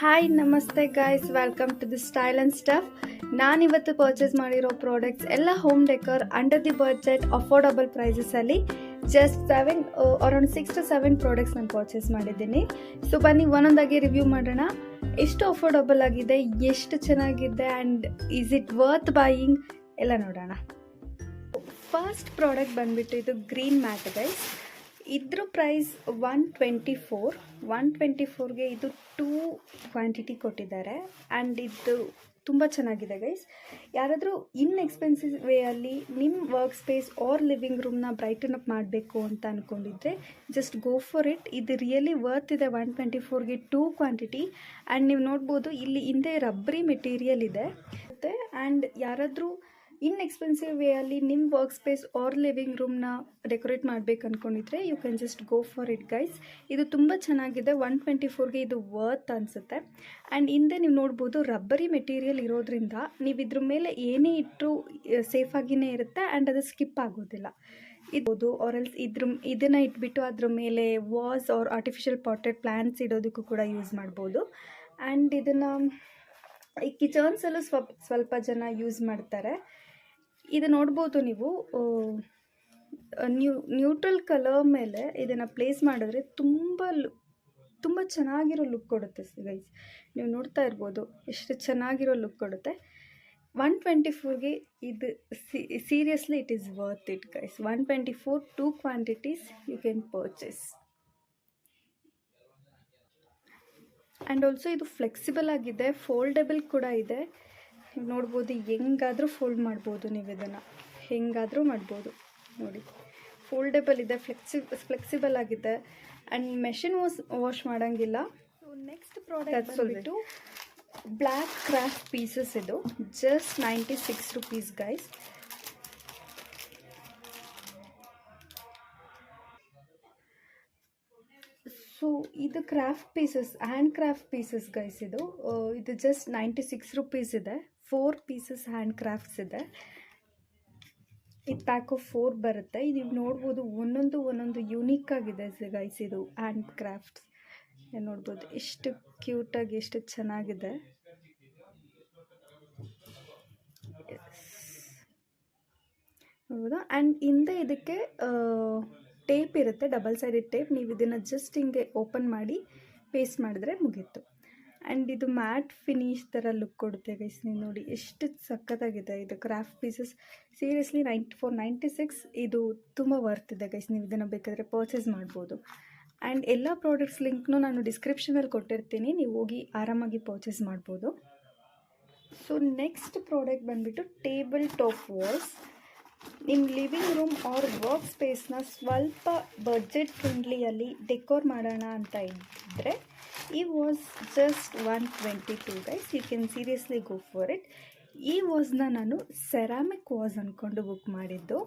Hi ನಮಸ್ತೆ guys, welcome to the style and stuff. ನಾನಿವತ್ತು purchase ಮಾಡಿರೋ ಪ್ರಾಡಕ್ಟ್ಸ್ ಎಲ್ಲ home decor under the budget affordable ಪ್ರೈಸಸಲ್ಲಿ just around 6 to 7 products ನಾನು purchase ಮಾಡಿದ್ದೀನಿ. ಸೊ ಬನ್ನಿ ಒಂದೊಂದಾಗಿ ರಿವ್ಯೂ ಮಾಡೋಣ. ಎಷ್ಟು ಅಫೋರ್ಡಬಲ್ ಆಗಿದೆ, ಎಷ್ಟು ಚೆನ್ನಾಗಿದೆ and is it worth buying ಎಲ್ಲ ನೋಡೋಣ. ಫಸ್ಟ್ ಪ್ರಾಡಕ್ಟ್ ಬಂದುಬಿಟ್ಟು ಇದು ಗ್ರೀನ್ ಮ್ಯಾಟ್ ಗೈಸ್. ಇದ್ರ ಪ್ರೈಸ್ 124ಗೆ ಇದು 2 ಕ್ವಾಂಟಿಟಿ ಕೊಟ್ಟಿದ್ದಾರೆ ಆ್ಯಂಡ್ ಇದು ತುಂಬ ಚೆನ್ನಾಗಿದೆ ಗೈಸ್. ಯಾರಾದರೂ ಎಕ್ಸ್ಪೆನ್ಸಿವ್ ವೇಯಲ್ಲಿ ನಿಮ್ಮ ವರ್ಕ್ ಸ್ಪೇಸ್ ಆರ್ ಲಿವಿಂಗ್ ರೂಮ್ನ ಬ್ರೈಟನ್ ಅಪ್ ಮಾಡಬೇಕು ಅಂತ ಅಂದ್ಕೊಂಡಿದ್ರೆ ಜಸ್ಟ್ ಗೋ ಫಾರ್ ಇಟ್. ಇದು ರಿಯಲಿ ವರ್ತ್ ಇದೆ. 124ಗೆ 2 ಕ್ವಾಂಟಿಟಿ ಆ್ಯಂಡ್ ನೀವು ನೋಡ್ಬೋದು ಇಲ್ಲಿ ಹಿಂದೆ ರಬ್ಬರಿ ಮೆಟೀರಿಯಲ್ ಇದೆ. ಮತ್ತು ಆ್ಯಂಡ್ ಯಾರಾದರೂ ಎಕ್ಸ್ಪೆನ್ಸಿವ್ ವೇಯಲ್ಲಿ ನಿಮ್ಮ ವರ್ಕ್ ಸ್ಪೇಸ್ ಆರ್ ಲಿವಿಂಗ್ ರೂಮ್ನ ಡೆಕೋರೇಟ್ ಮಾಡಬೇಕು ಅಂದ್ಕೊಂಡಿದ್ರೆ you can just go for it guys. ಇದು ತುಂಬ ಚೆನ್ನಾಗಿದೆ. 124ಗೆ ಇದು ವರ್ತ್ ಅನಿಸುತ್ತೆ. ಆ್ಯಂಡ್ ಹಿಂದೆ ನೀವು ನೋಡ್ಬೋದು ರಬ್ಬರಿ ಮೆಟೀರಿಯಲ್ ಇರೋದ್ರಿಂದ ನೀವು ಇದ್ರ ಮೇಲೆ ಏನೇ ಇಟ್ಟರೂ ಸೇಫಾಗಿಯೇ ಇರುತ್ತೆ ಆ್ಯಂಡ್ ಅದು ಸ್ಕಿಪ್ ಆಗೋದಿಲ್ಲ. ಇರ್ಬೋದು ಆರ್ ಎಲ್ಸ್ ಇದನ್ನು ಇಟ್ಬಿಟ್ಟು ಅದ್ರ ಮೇಲೆ vase or artificial potted plants ಇಡೋದಕ್ಕೂ ಕೂಡ ಯೂಸ್ ಮಾಡ್ಬೋದು. ಆ್ಯಂಡ್ ಇದನ್ನು ಈ ಕಿಚನ್ಸಲ್ಲೂ ಸ್ವಲ್ಪ ಜನ ಯೂಸ್ ಮಾಡ್ತಾರೆ. ಇದು ನೋಡ್ಬೋದು ನೀವು ನ್ಯೂಟ್ರಲ್ ಕಲರ್ ಮೇಲೆ ಇದನ್ನು ಪ್ಲೇಸ್ ಮಾಡಿದ್ರೆ ತುಂಬ ಚೆನ್ನಾಗಿರೋ ಲುಕ್ ಕೊಡುತ್ತೆ ಗೈಸ್. ನೀವು ನೋಡ್ತಾ ಇರ್ಬೋದು ಎಷ್ಟು ಚೆನ್ನಾಗಿರೋ ಲುಕ್ ಕೊಡುತ್ತೆ. 124ಗೆ ಇದು seriously it is worth it guys. 124 2 quantities you can purchase. And also ಇದು ಫ್ಲೆಕ್ಸಿಬಲ್ ಆಗಿದೆ, ಫೋಲ್ಡಬಲ್ ಕೂಡ ಇದೆ. ನೀವು ನೋಡ್ಬೋದು ಹೆಂಗಾದರೂ ಫೋಲ್ಡ್ ಮಾಡ್ಬೋದು. ನೀವು ಇದನ್ನು ಹೆಂಗಾದರೂ ಮಾಡ್ಬೋದು ನೋಡಿ. ಫೋಲ್ಡಬಲ್ ಇದೆ, ಫ್ಲೆಕ್ಸಿಬಲ್ ಆಗಿದೆ ಆ್ಯಂಡ್ ಮೆಷಿನ್ ವಾಶ್ ಮಾಡೋಂಗಿಲ್ಲ. ನೆಕ್ಸ್ಟ್ ಪ್ರಾಡಕ್ಟ್ ಬಂದ್ಬಿಟ್ಟು ಬ್ಲ್ಯಾಕ್ ಕ್ರಾಫ್ಟ್ ಪೀಸಸ್. ಇದು ಜಸ್ಟ್ 96 rupees ಗೈಸ್. ಸೊ ಇದು craft pieces, hand craft pieces guys. ಇದು ಜಸ್ಟ್ 96 rupees ಇದೆ. 4 ಪೀಸಸ್ ಹ್ಯಾಂಡ್ ಕ್ರಾಫ್ಟ್ಸ್ ಇದೆ. ಇದು ಪ್ಯಾಕ್ ಆಫ್ 4 ಬರುತ್ತೆ. ಇದು ನೋಡ್ಬೋದು ಒಂದೊಂದು ಯೂನಿಕ್ ಆಗಿದೆ ಗೈಸ್. ಇದು ಹ್ಯಾಂಡ್ ಕ್ರಾಫ್ಟ್ಸ್ ನೋಡ್ಬೋದು ಎಷ್ಟು ಕ್ಯೂಟಾಗಿ ಎಷ್ಟು ಚೆನ್ನಾಗಿದೆ. ಹೌದಾ. ಆ್ಯಂಡ್ ಹಿಂದೆ ಇದಕ್ಕೆ ಟೇಪ್ ಇರುತ್ತೆ, ಡಬಲ್ ಸೈಡೆಡ್ ಟೇಪ್. ನೀವು ಇದನ್ನು ಜಸ್ಟ್ ಹಿಂಗೆ ಓಪನ್ ಮಾಡಿ ಪೇಸ್ಟ್ ಮಾಡಿದ್ರೆ ಮುಗೀತು. ಆ್ಯಂಡ್ ಇದು ಮ್ಯಾಟ್ ಫಿನಿಶ್ ಥರ ಲುಕ್ ಕೊಡುತ್ತೆ ಗೈಸ್. ನೀವು ನೋಡಿ ಎಷ್ಟು ಸಖತ್ತಾಗಿದೆ ಇದು ಕ್ರಾಫ್ಟ್ ಪೀಸಸ್. ಸೀರಿಯಸ್ಲಿ 96 ಇದು ತುಂಬ ವರ್ತ್ ಇದೆ ಗೈಸ್. ನೀವು ಇದನ್ನು ಬೇಕಾದರೆ ಪರ್ಚೇಸ್ ಮಾಡ್ಬೋದು. ಆ್ಯಂಡ್ ಎಲ್ಲ ಪ್ರಾಡಕ್ಟ್ಸ್ ಲಿಂಕ್ನು ನಾನು ಡಿಸ್ಕ್ರಿಪ್ಷನಲ್ಲಿ ಕೊಟ್ಟಿರ್ತೀನಿ, ನೀವು ಹೋಗಿ ಆರಾಮಾಗಿ ಪರ್ಚೇಸ್ ಮಾಡ್ಬೋದು. ಸೊ ನೆಕ್ಸ್ಟ್ ಪ್ರಾಡಕ್ಟ್ ಬಂದುಬಿಟ್ಟು ಟೇಬಲ್ ಟಾಪ್ ವಾಲ್ಸ್. ನಿಮ್ಮ ಲಿವಿಂಗ್ ರೂಮ್ ಆರ್ ವರ್ಕ್ ಸ್ಪೇಸ್ನ ಸ್ವಲ್ಪ ಬಜೆಟ್ ಫ್ರೆಂಡ್ಲಿಯಲ್ಲಿ ಡೆಕೋರ್ ಮಾಡೋಣ ಅಂತ ಇದ್ದರೆ ಈ vase just 122 guys. You can seriously go for it. ಈ ವಾಸ್ನ ನಾನು ಸೆರಾಮಿಕ್ ವಾಸ್ ಅಂದ್ಕೊಂಡು ಬುಕ್ ಮಾಡಿದ್ದು,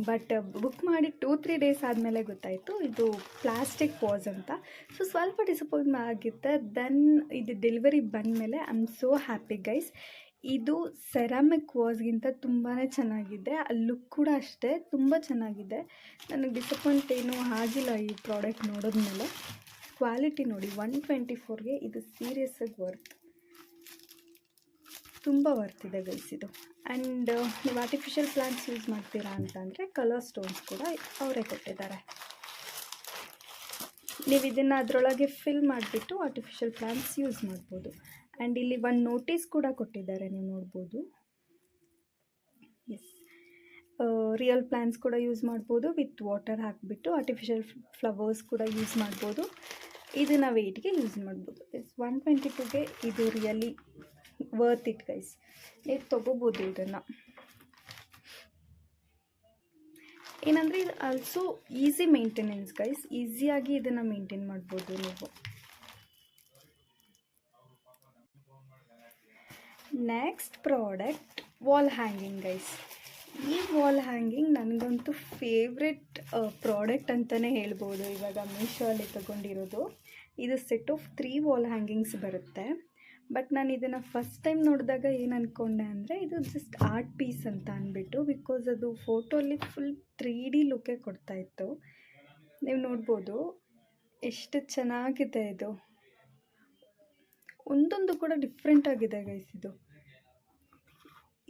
ಬಟ್ ಬುಕ್ ಮಾಡಿ 2-3 ಡೇಸ್ ಆದಮೇಲೆ ಗೊತ್ತಾಯಿತು ಇದು ಪ್ಲಾಸ್ಟಿಕ್ ವಾಸ್ ಅಂತ. ಸೊ ಸ್ವಲ್ಪ ಡಿಸಪಾಯಿಂಟ್ ಆಗಿತ್ತೆ. ದೆನ್ ಇದು ಡೆಲಿವರಿ ಬಂದಮೇಲೆ I am so happy guys. ಇದು ಸೆರಾಮಿಕ್ ವಾಸ್ಗಿಂತ ತುಂಬಾ ಚೆನ್ನಾಗಿದೆ. ಲುಕ್ ಕೂಡ ಅಷ್ಟೇ ತುಂಬ ಚೆನ್ನಾಗಿದೆ. ನನಗೆ ಡಿಸಪಾಯಿಂಟ್ ಏನೂ ಆಗಿಲ್ಲ ಈ ಪ್ರಾಡಕ್ಟ್ ನೋಡಿದ್ಮೇಲೆ. ಕ್ವಾಲಿಟಿ ನೋಡಿ, 124ಗೆ ಇದು ಸೀರಿಯಸ್ಸಾಗಿ ವರ್ತ್, ತುಂಬ ವರ್ತ್ ಇದೆ ಗೈಸ್ ಇದು. ಆ್ಯಂಡ್ ನೀವು ಆರ್ಟಿಫಿಷಿಯಲ್ ಪ್ಲಾಂಟ್ಸ್ ಯೂಸ್ ಮಾಡ್ತೀರಾ ಅಂತಂದರೆ ಕಲರ್ ಸ್ಟೋನ್ಸ್ ಕೂಡ ಅವರೇ ಕೊಟ್ಟಿದ್ದಾರೆ. ನೀವು ಇದನ್ನು ಅದರೊಳಗೆ ಫಿಲ್ ಮಾಡಿಬಿಟ್ಟು ಆರ್ಟಿಫಿಷಿಯಲ್ ಪ್ಲಾಂಟ್ಸ್ ಯೂಸ್ ಮಾಡ್ಬೋದು. ಆ್ಯಂಡ್ ಇಲ್ಲಿ ಒಂದು ನೋಟಿಸ್ ಕೂಡ ಕೊಟ್ಟಿದ್ದಾರೆ, ನೀವು ನೋಡ್ಬೋದು. ಎಸ್, ರಿಯಲ್ ಪ್ಲಾಂಟ್ಸ್ ಕೂಡ ಯೂಸ್ ಮಾಡ್ಬೋದು. ವಿತ್ ವಾಟರ್ ಹಾಕಿಬಿಟ್ಟು ಆರ್ಟಿಫಿಷಿಯಲ್ ಫ್ಲವರ್ಸ್ ಕೂಡ ಯೂಸ್ ಮಾಡ್ಬೋದು. ಇದನ್ನು ವೆಯ್ಟ್ಗೆ ಯೂಸ್ ಮಾಡ್ಬೋದು. 122ಗೆ ಇದು ರಿಯಲಿ ವರ್ತ್ ಇಟ್ ಗೈಸ್. ನೀವು ತೊಗೋಬೋದು ಇದನ್ನು. ಏನಂದರೆ ಇದು ಆಲ್ಸೋ ಈಸಿ ಮೇಂಟೆನೆನ್ಸ್ ಗೈಸ್. ಈಸಿಯಾಗಿ ಇದನ್ನು ಮೇಂಟೈನ್ ಮಾಡ್ಬೋದು ನೀವು. Next product wall hanging guys. ಈ ವಾಲ್ ಹ್ಯಾಂಗಿಂಗ್ ನನಗಂತೂ ಫೇವ್ರೆಟ್ ಪ್ರಾಡಕ್ಟ್ ಅಂತಲೇ ಹೇಳ್ಬೋದು. ಇವಾಗ ಮೀಶೋಲ್ಲಿ ತೊಗೊಂಡಿರೋದು ಇದು ಸೆಟ್ ಆಫ್ 3 ವಾಲ್ ಹ್ಯಾಂಗಿಂಗ್ಸ್ ಬರುತ್ತೆ. ಬಟ್ ನಾನು ಇದನ್ನು ಫಸ್ಟ್ ಟೈಮ್ ನೋಡಿದಾಗ ಏನು ಅಂದ್ಕೊಂಡೆ ಅಂದರೆ ಇದು ಜಸ್ಟ್ ಆರ್ಟ್ ಪೀಸ್ ಅಂತ ಅಂದ್ಬಿಟ್ಟು, ಬಿಕಾಸ್ ಅದು ಫೋಟೋಲ್ಲಿ ಫುಲ್ 3D ಲುಕ್ಕೇ ಕೊಡ್ತಾಯಿತ್ತು. ನೀವು ನೋಡ್ಬೋದು ಎಷ್ಟು ಚೆನ್ನಾಗಿದೆ ಇದು. ಒಂದೊಂದು ಕೂಡ ಡಿಫ್ರೆಂಟ್ ಆಗಿದೆ ಗೈಸ್.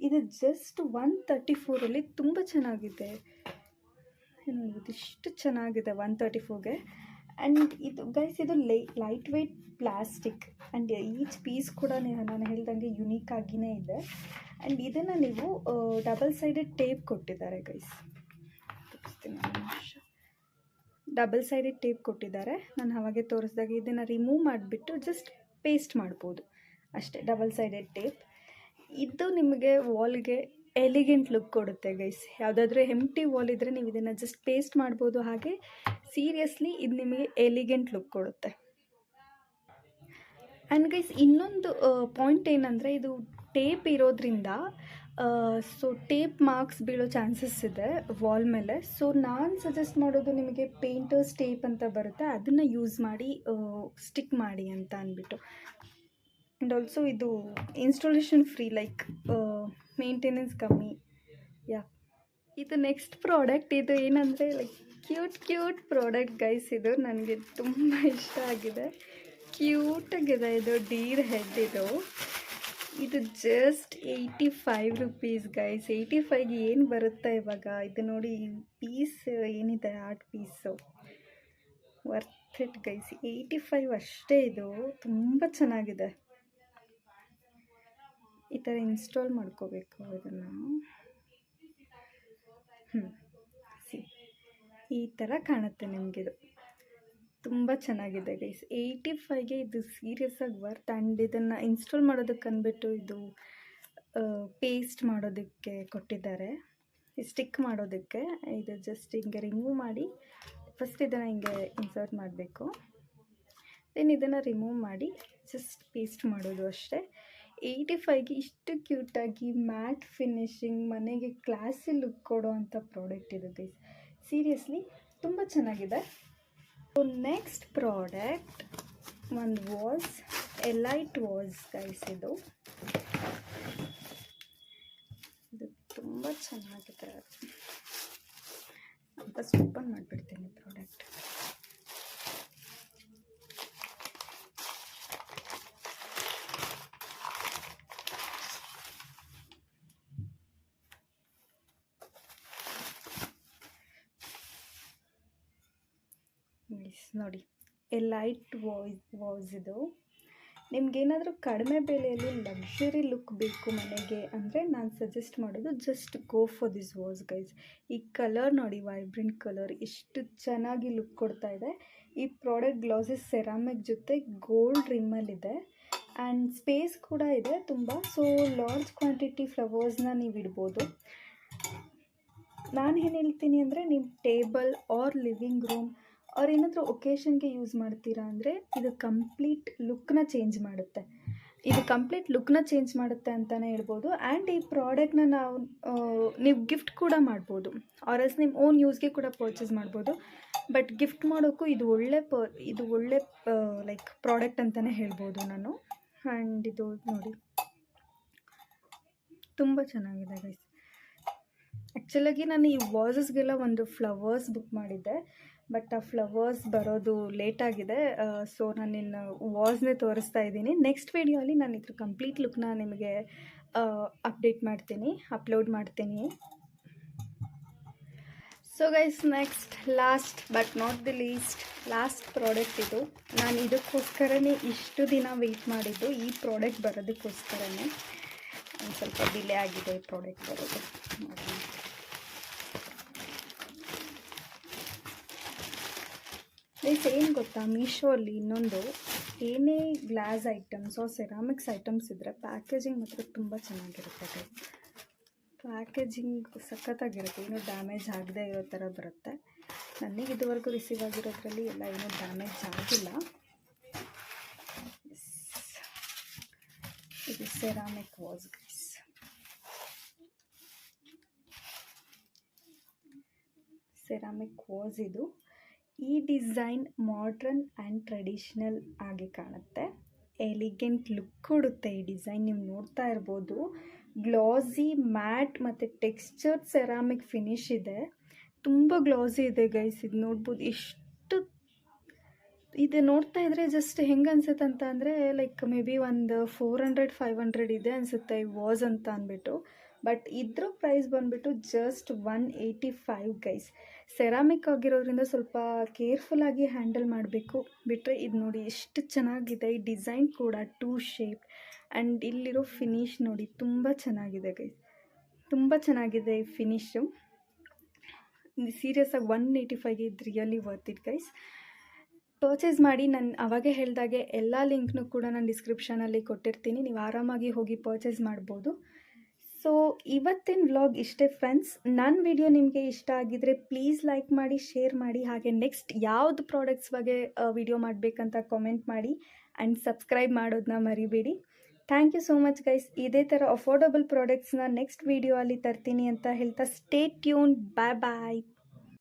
ಇದು ಜಸ್ಟ್ 134 ತುಂಬ ಚೆನ್ನಾಗಿದೆ ನೋಡ್ಬೋದು, ಇಷ್ಟು ಚೆನ್ನಾಗಿದೆ 134ಗೆ. ಆ್ಯಂಡ್ ಇದು ಗೈಸ್ ಇದು light weight plastic and each piece ಕೂಡ ನಾನು ಹೇಳ್ದಂಗೆ ಯುನೀಕ್ ಆಗಿಯೇ ಇದೆ. ಆ್ಯಂಡ್ ಇದನ್ನು ನೀವು ಡಬಲ್ ಸೈಡೆಡ್ ಟೇಪ್ ಕೊಟ್ಟಿದ್ದಾರೆ ಗೈಸ್, ಡಬಲ್ ಸೈಡೆಡ್ ಟೇಪ್ ಕೊಟ್ಟಿದ್ದಾರೆ. ನಾನು ಅವಾಗೆ ತೋರಿಸಿದಾಗ ಇದನ್ನು ರಿಮೂವ್ ಮಾಡಿಬಿಟ್ಟು ಜಸ್ಟ್ ಪೇಸ್ಟ್ ಮಾಡ್ಬೋದು ಅಷ್ಟೇ, ಡಬಲ್ ಸೈಡೆಡ್ ಟೇಪ್. ಇದು ನಿಮಗೆ ವಾಲ್ಗೆ ಎಲಿಗೆಂಟ್ ಲುಕ್ ಕೊಡುತ್ತೆ ಗೈಸ್. ಯಾವುದಾದ್ರೂ ಎಂಟಿ ವಾಲ್ ಇದ್ದರೆ ನೀವು ಇದನ್ನು ಜಸ್ಟ್ ಪೇಸ್ಟ್ ಮಾಡ್ಬೋದು. ಹಾಗೆ ಸೀರಿಯಸ್ಲಿ ಇದು ನಿಮಗೆ ಎಲಿಗೆಂಟ್ ಲುಕ್ ಕೊಡುತ್ತೆ. ಆ್ಯಂಡ್ ಗೈಸ್ ಇನ್ನೊಂದು ಪಾಯಿಂಟ್ ಏನಂದರೆ, ಇದು ಟೇಪ್ ಇರೋದ್ರಿಂದ ಸೊ ಟೇಪ್ ಮಾರ್ಕ್ಸ್ ಬೀಳೋ ಚಾನ್ಸಸ್ ಇದೆ ವಾಲ್ ಮೇಲೆ. ಸೊ ನಾನು ಸಜೆಸ್ಟ್ ಮಾಡೋದು ನಿಮಗೆ ಪೇಂಟರ್ಸ್ ಟೇಪ್ ಅಂತ ಬರುತ್ತೆ, ಅದನ್ನು ಯೂಸ್ ಮಾಡಿ ಸ್ಟಿಕ್ ಮಾಡಿ ಅಂತ ಅಂದ್ಬಿಟ್ಟು. ಆ್ಯಂಡ್ ಆಲ್ಸೋ ಇದು ಇನ್ಸ್ಟಾಲೇಷನ್ ಫ್ರೀ, ಲೈಕ್ ಮೇಂಟೆನೆನ್ಸ್ ಕಮ್ಮಿ. ಇದು ನೆಕ್ಸ್ಟ್ ಪ್ರಾಡಕ್ಟ್. ಇದು ಏನಂದರೆ ಲೈಕ್ ಕ್ಯೂಟ್ ಪ್ರಾಡಕ್ಟ್ ಗೈಸ್. ಇದು ನನಗೆ ತುಂಬ ಇಷ್ಟ ಆಗಿದೆ, ಕ್ಯೂಟಾಗಿದೆ. ಇದು ಡೀರ್ ಹೆಡ್. ಇದು ಜಸ್ಟ್ 85 ರೂಪೀಸ್ ಗೈಸ್. 85ಗೆ ಏನು ಬರುತ್ತೆ ಇವಾಗ. ಇದು ನೋಡಿ, ಪೀಸ್ ಏನಿದೆ art piece, worth it guys. 85 ಅಷ್ಟೇ. ಇದು ತುಂಬ ಚೆನ್ನಾಗಿದೆ. ಈ ಥರ ಇನ್ಸ್ಟಾಲ್ ಮಾಡ್ಕೋಬೇಕು ಇದನ್ನು. ಈ ಥರ ಕಾಣುತ್ತೆ ನಿಮಗಿದು. ತುಂಬ ಚೆನ್ನಾಗಿದೆ ಗೈಸ್. 85ಗೆ ಇದು ಸೀರಿಯಸ್ಸಾಗಿ ವರ್ತ್. ಆ್ಯಂಡ್ ಇದನ್ನು ಇನ್ಸ್ಟಾಲ್ ಮಾಡೋದಕ್ಕೆ ಅಂದ್ಬಿಟ್ಟು ಇದು ಪೇಸ್ಟ್ ಮಾಡೋದಕ್ಕೆ ಕೊಟ್ಟಿದ್ದಾರೆ, ಸ್ಟಿಕ್ ಮಾಡೋದಕ್ಕೆ. ಇದು ಜಸ್ಟ್ ಹಿಂಗೆ ರಿಮೂವ್ ಮಾಡಿ, ಫಸ್ಟ್ ಇದನ್ನು ಹಿಂಗೆ ಇನ್ಸರ್ಟ್ ಮಾಡಬೇಕು, ದೆನ್ ಇದನ್ನು ರಿಮೂವ್ ಮಾಡಿ ಜಸ್ಟ್ ಪೇಸ್ಟ್ ಮಾಡೋದು ಅಷ್ಟೇ. 85ಗೆ ಇಷ್ಟು ಕ್ಯೂಟಾಗಿ ಮ್ಯಾಟ್ ಫಿನಿಶಿಂಗ್, ಮನೆಗೆ ಕ್ಲಾಸಿ ಲುಕ್ ಕೊಡೋ ಅಂಥ ಪ್ರಾಡಕ್ಟ್ ಇದು ಗೈಸ್. ಸೀರಿಯಸ್ಲಿ ತುಂಬ ಚೆನ್ನಾಗಿದೆ. ನೆಕ್ಸ್ಟ್ ಪ್ರಾಡಕ್ಟ್ ಒಂದು ವಾಸ್, ಎಲೈಟ್ ವಾಸ್ ಗೈಸ್. ಇದು ತುಂಬ ಚೆನ್ನಾಗಿದೆ. ಫಸ್ಟ್ ಓಪನ್ ಮಾಡಿಬಿಡ್ತೀನಿ ಪ್ರಾಡಕ್ಟ್. ನೋಡಿ, ಎಲೈಟ್ ವಾಸ್. ಇದು ನಿಮ್ಗೇನಾದರೂ ಕಡಿಮೆ ಬೆಲೆಯಲ್ಲಿ ಲಕ್ಸುರಿ ಲುಕ್ ಬೇಕು ಮನೆಗೆ ಅಂದರೆ ನಾನು ಸಜೆಸ್ಟ್ ಮಾಡೋದು just go for this was guys. ಈ ಕಲರ್ ನೋಡಿ, ವೈಬ್ರೆಂಟ್ ಕಲರ್, ಎಷ್ಟು ಚೆನ್ನಾಗಿ ಲುಕ್ ಕೊಡ್ತಾ ಇದೆ. ಈ ಪ್ರಾಡಕ್ಟ್ ಗ್ಲಾಸಸ್ ಸೆರಾಮಿಕ್ ಜೊತೆ ಗೋಲ್ಡ್ ರಿಮ್ಮಲ್ಲಿದೆ ಆ್ಯಂಡ್ ಸ್ಪೇಸ್ ಕೂಡ ಇದೆ ತುಂಬ. ಸೊ ಲಾರ್ಜ್ ಕ್ವಾಂಟಿಟಿ ಫ್ಲವರ್ಸ್ನ ನೀವು ಇಡ್ಬೋದು. ನಾನು ಏನು ಹೇಳ್ತೀನಿ ಅಂದರೆ, ನೀವು ಟೇಬಲ್ ಆರ್ ಲಿವಿಂಗ್ ರೂಮ್ ಅವ್ರು ಏನಾದರೂ ಒಕೇಶನ್ಗೆ ಯೂಸ್ ಮಾಡ್ತೀರಾ ಅಂದರೆ ಇದು ಕಂಪ್ಲೀಟ್ ಲುಕ್ನ ಚೇಂಜ್ ಮಾಡುತ್ತೆ. ಅಂತಲೇ ಹೇಳ್ಬೋದು. ಆ್ಯಂಡ್ ಈ ಪ್ರಾಡಕ್ಟ್ನ ನೀವು ಗಿಫ್ಟ್ ಕೂಡ ಮಾಡ್ಬೋದು, ಆರ್ ಎಲ್ಸ್ ನಿಮ್ಮ ಓನ್ ಯೂಸ್ಗೆ ಕೂಡ ಪರ್ಚೇಸ್ ಮಾಡ್ಬೋದು. ಬಟ್ ಗಿಫ್ಟ್ ಮಾಡೋಕ್ಕೂ ಇದು ಒಳ್ಳೆ ಲೈಕ್ ಪ್ರಾಡಕ್ಟ್ ಅಂತಲೇ ಹೇಳ್ಬೋದು ನಾನು. ಆ್ಯಂಡ್ ಇದು ನೋಡಿ, ತುಂಬ ಚೆನ್ನಾಗಿದೆ ಗೈಸ್. ಆ್ಯಕ್ಚುಲಾಗಿ ನಾನು ಈ ವಾಸಸ್ಗೆಲ್ಲ ಒಂದು ಫ್ಲವರ್ಸ್ ಬುಕ್ ಮಾಡಿದ್ದೆ, ಬಟ್ ಆ ಫ್ಲವರ್ಸ್ ಬರೋದು ಲೇಟಾಗಿದೆ. ಸೊ ನಾನು ಇನ್ನು ವಾಸ್ನೇ ತೋರಿಸ್ತಾ ಇದ್ದೀನಿ. ನೆಕ್ಸ್ಟ್ ವೀಡಿಯೋಲಿ ನಾನು ಇದ್ರ ಕಂಪ್ಲೀಟ್ ಲುಕ್ನ ನಿಮಗೆ ಅಪ್ಲೋಡ್ ಮಾಡ್ತೀನಿ. So guys, next last but not the list last product ಇದು. ನಾನು ಇದಕ್ಕೋಸ್ಕರನೇ ಇಷ್ಟು ದಿನ ವೆಯ್ಟ್ ಮಾಡಿದ್ದು, ಈ ಪ್ರಾಡಕ್ಟ್ ಬರೋದಕ್ಕೋಸ್ಕರನೇ. ಒಂದು ಸ್ವಲ್ಪ ಡಿಲೇ ಆಗಿದೆ ಈ ಪ್ರಾಡಕ್ಟ್ ಬರೋದು. ಏನು ಗೊತ್ತಾ, ಮೀಶೋಲ್ಲಿ ಇನ್ನೊಂದು ಏನೇ ಗ್ಲಾಸ್ ಐಟಮ್ಸು ಸೆರಾಮಿಕ್ಸ್ ಐಟಮ್ಸ್ ಇದ್ದರೆ ಪ್ಯಾಕೇಜಿಂಗ್ ಮಾತ್ರ ತುಂಬ ಚೆನ್ನಾಗಿರುತ್ತೆ. ಪ್ಯಾಕೇಜಿಂಗ್ ಸಖತ್ತಾಗಿರುತ್ತೆ, ಏನೂ ಡ್ಯಾಮೇಜ್ ಆಗದೆ ಇರೋ ಥರ ಬರುತ್ತೆ. ನನಗೆ ಇದುವರೆಗೂ ರಿಸೀವ್ ಆಗಿರೋದ್ರಲ್ಲಿ ಎಲ್ಲ ಏನೂ ಡ್ಯಾಮೇಜ್ ಆಗಿಲ್ಲ. ಇದು ceramic was guys. Ceramic was ಇದು. ಈ ಡಿಸೈನ್ ಮಾಡ್ರನ್ ಆ್ಯಂಡ್ ಟ್ರೆಡಿಷ್ನಲ್ ಆಗಿ ಕಾಣುತ್ತೆ, ಎಲಿಗೆಂಟ್ ಲುಕ್ ಕೊಡುತ್ತೆ. ಈ ಡಿಸೈನ್ ನೀವು ನೋಡ್ತಾ ಇರ್ಬೋದು, ಗ್ಲಾಸಿ ಮ್ಯಾಟ್ ಮತ್ತು ಟೆಕ್ಸ್ಚರ್ಡ್ ಸೆರಾಮಿಕ್ ಫಿನಿಶ್ ಇದೆ. ತುಂಬ ಗ್ಲಾಸಿ ಇದೆ ಗೈಸ್. ಇದು ನೋಡ್ಬೋದು, ಇದು ನೋಡ್ತಾ ಇದ್ರೆ ಜಸ್ಟ್ ಹೆಂಗೆ ಅನ್ಸುತ್ತೆ ಅಂತ ಅಂದರೆ ಲೈಕ್ ಮೇ ಬಿ ಒಂದು 400-500 ಇದೆ ಅನಿಸುತ್ತೆ ವಾಸ್ ಅಂತ ಅಂದ್ಬಿಟ್ಟು. ಬಟ್ ಇದ್ರ ಪ್ರೈಸ್ ಬಂದುಬಿಟ್ಟು ಜಸ್ಟ್ 185 ಗೈಸ್. ಸೆರಾಮಿಕ್ ಆಗಿರೋದ್ರಿಂದ ಸ್ವಲ್ಪ ಕೇರ್ಫುಲ್ಲಾಗಿ ಹ್ಯಾಂಡಲ್ ಮಾಡಬೇಕು. ಬಿಟ್ಟರೆ ಇದು ನೋಡಿ ಎಷ್ಟು ಚೆನ್ನಾಗಿದೆ. ಈ ಡಿಸೈನ್ ಕೂಡ 2 ಶೇಪ್ ಆ್ಯಂಡ್ ಇಲ್ಲಿರೋ ಫಿನಿಶ್ ನೋಡಿ ತುಂಬ ಚೆನ್ನಾಗಿದೆ ಗೈಸ್, ತುಂಬ ಚೆನ್ನಾಗಿದೆ ಈ ಫಿನಿಶು. ಸೀರಿಯಸ್ಸಾಗಿ 185ಗೆ ಇದು really worth it guys. Purchase ಮಾಡಿ. ನಾನು ಅವಾಗೇ ಹೇಳಿದಾಗೆ ಎಲ್ಲ ಲಿಂಕ್ನು ಕೂಡ ನಾನು ಡಿಸ್ಕ್ರಿಪ್ಷನಲ್ಲಿ ಕೊಟ್ಟಿರ್ತೀನಿ, ನೀವು ಆರಾಮಾಗಿ ಹೋಗಿ ಪರ್ಚೇಸ್ ಮಾಡ್ಬೋದು. ಸೊ ಇವತ್ತಿನ ವ್ಲಾಗ್ ಇಷ್ಟೇ ಫ್ರೆಂಡ್ಸ್. ನನ್ನ ವಿಡಿಯೋ ನಿಮಗೆ ಇಷ್ಟ ಆಗಿದ್ದರೆ ಪ್ಲೀಸ್ ಲೈಕ್ ಮಾಡಿ, ಶೇರ್ ಮಾಡಿ, ಹಾಗೆ ನೆಕ್ಸ್ಟ್ ಯಾವುದು ಪ್ರಾಡಕ್ಟ್ಸ್ ಬಗ್ಗೆ ವಿಡಿಯೋ ಮಾಡಬೇಕಂತ ಕಾಮೆಂಟ್ ಮಾಡಿ ಆ್ಯಂಡ್ ಸಬ್ಸ್ಕ್ರೈಬ್ ಮಾಡೋದನ್ನ ಮರಿಬೇಡಿ. Thank you so much guys. ಇದೇ ಥರ ಅಫೋರ್ಡಬಲ್ ಪ್ರಾಡಕ್ಟ್ಸ್ನ ನೆಕ್ಸ್ಟ್ ವಿಡಿಯೋ ಅಲ್ಲಿ ತರ್ತೀನಿ ಅಂತ ಹೇಳ್ತಾ ಸ್ಟೇ ಟ್ಯೂನ್. ಬಾಯ್ ಬಾಯ್.